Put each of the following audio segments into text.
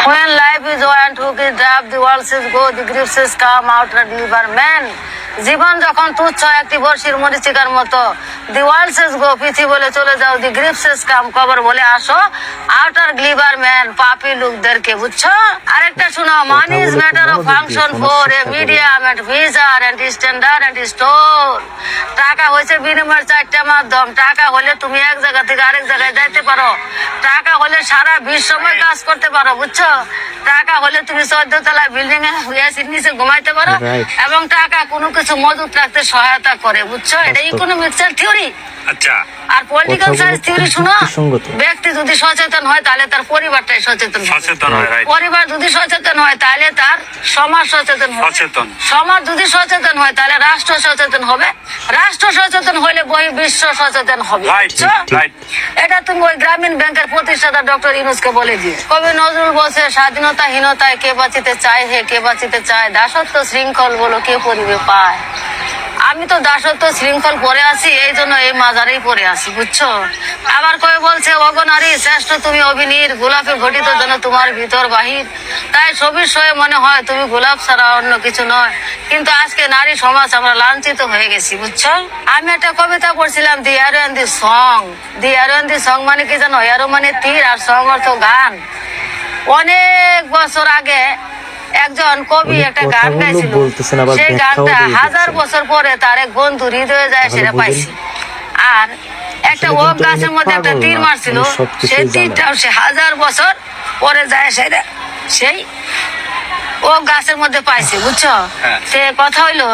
When life is went, hook is drop, the walls is go, the grips is come out and deliver man. জীবন যখন তুচ্ছ একটি বর্ষির মরিচিকার মতো, দি world's গো পৃথিবী বলে চলে যাও, দি গ্রিপসেস কাম কবর বলে আসো, আউটার গ্লিভার ম্যান পাপি লোকদেরকে, বুঝছো? আরেকটা শোনো, money is matter of function for a medium and visor and standard and store. টাকা হয়েছে বিনিময়ের চারটা মাধ্যম। টাকা হলে তুমি এক জায়গা থেকে আরেক জায়গায় যাইতে পারো, টাকা হলে সারা বিশ্বময় কাজ করতে পারো, বুঝছো? টাকা হলে তুমি 14 তলা বিল্ডিং এ এসির নিচে ঘুমাইতে পারো, এবং টাকা কোনো কিছু মজুত রাখতে সহায়তা করে, বুঝছো? এটা ইকোনমিক্স এর থিওরি। আচ্ছা, আর পলিটিক্যাল সায়েন্স থিওরি শুনো, ব্যক্তি যদি সচেতন হয় তাহলে তার পরিবারটাই সচেতন হয়, পরিবার যদি সচেতন হয় তাহলে তার সমাজ সচেতন হবে, সমাজ যদি সচেতন হয় তাহলে রাষ্ট্র সচেতন হবে, রাষ্ট্র সচেতন হলে বিশ্ব সচেতন হবে, বুঝছো? এটা তুমি ওই গ্রামীণ ব্যাংকের প্রতিষ্ঠাতা ডক্টর ইউনূসকে বলে দিও। কবি নজরুল বলছে, স্বাধীনতাহীনতায় কে বাঁচিতে চায়, হে কে বাঁচিতে চায়, দাসত্ব শৃঙ্খল বলো কে পরিবে পায়। আমি তো দাসত্ব শৃঙ্খল পরে আছি, এই জন্য এই মাজারেই পরে আছি, বুঝছো? আবার কবে বলছে, ওগো নারী শ্রেষ্ঠ তুমি অভিনীর, গোলাপে ঘটিত যেন তোমার ভিতর বাহির, তাই ছবির সয়ে মনে হয় তুমি গোলাপ ছাড়া অন্য কিছু নয়। কিন্তু আজকে নারী সমাজ আমরা লাঞ্ছিত হয়ে গেছি, বুঝছো? আমি একটা কবিতা পড়ছিলাম, the arrow and the song. The arrow and the song মানে কি জানো? অ্যারো মানে তীর, আর সং অর্থ গান। অনেক বছর আগে একজন কবি একটা গান গাইছিল, সেই গানটা 1000 বছর পরে তার এক বন্ধু হৃদয়ে যায় সেটা পাইছি। আর একটা ওক গাছের মধ্যে একটা তীর মারছিল, সেই তীরটাও সে 1000 বছর পরে যায় সেটা সেই ওক গাছের মধ্যে পাইছে, বুঝছো? সে কথা হইলো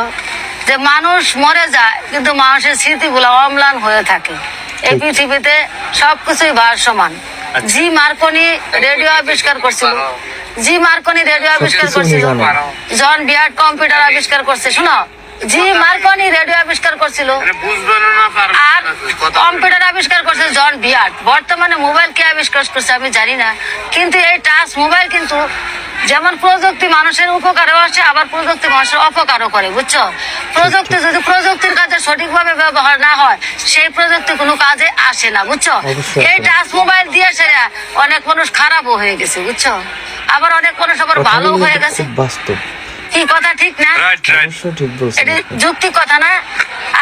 যে মানুষ মরে যায় কিন্তু মানুষের স্মৃতিগুলো অম্লান হয়ে থাকে। এই পৃথিবীতে সবকিছুই ভারসমান। জি মার্কনি রেডিও আবিষ্কার করছিল, জি মার্কনি রেডিও আবিষ্কার করছিল, জন বিয়ার্ড কম্পিউটার আবিষ্কার করছে। শোনো, জি মার্কনি রেডিও আবিষ্কার করছিল আর কম্পিউটার আবিষ্কার করছে জন বিয়ার্ড। বর্তমানে মোবাইল কে আবিষ্কার করছে আমি জানি না, কিন্তু এই টাচ মোবাইল কিন্তু যেমন প্রযুক্তি মানুষের উপকারও আসে, আবার প্রযুক্তি মানুষের অপকারও করে, বুঝছো? প্রযুক্তি যদি প্রযুক্তির কাজে সঠিকভাবে ব্যবহার না হয়, সেই প্রযুক্তি কোনো কাজে আসে না, বুঝছো? এই টাচ মোবাইল দিয়ে সেরা অনেক মানুষ খারাপও হয়ে গেছে, বুঝছো? আবার অনেক মানুষ আবার ভালো হয়ে গেছে। কি কথা ঠিক না? এটা যুক্তি কথা না?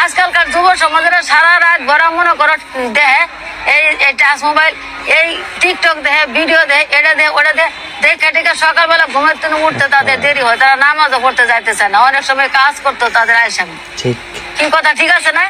আজকালকার যুব সমাজের সারা রাত ভরা মনে করো দেহে এই টাচ মোবাইল, এই টিকটক দেহে, ভিডিও দেহে, এটা দেহে, ওটা দেহে, দেখে টেকে সকালবেলা ঘুমের থেকে উঠতে তাদের দেরি হয়, তারা নামাজও পড়তে যাইতে চায় না, অনেক সময় কাজ করতো তাদের আয়সা। কি কথা ঠিক আছে না?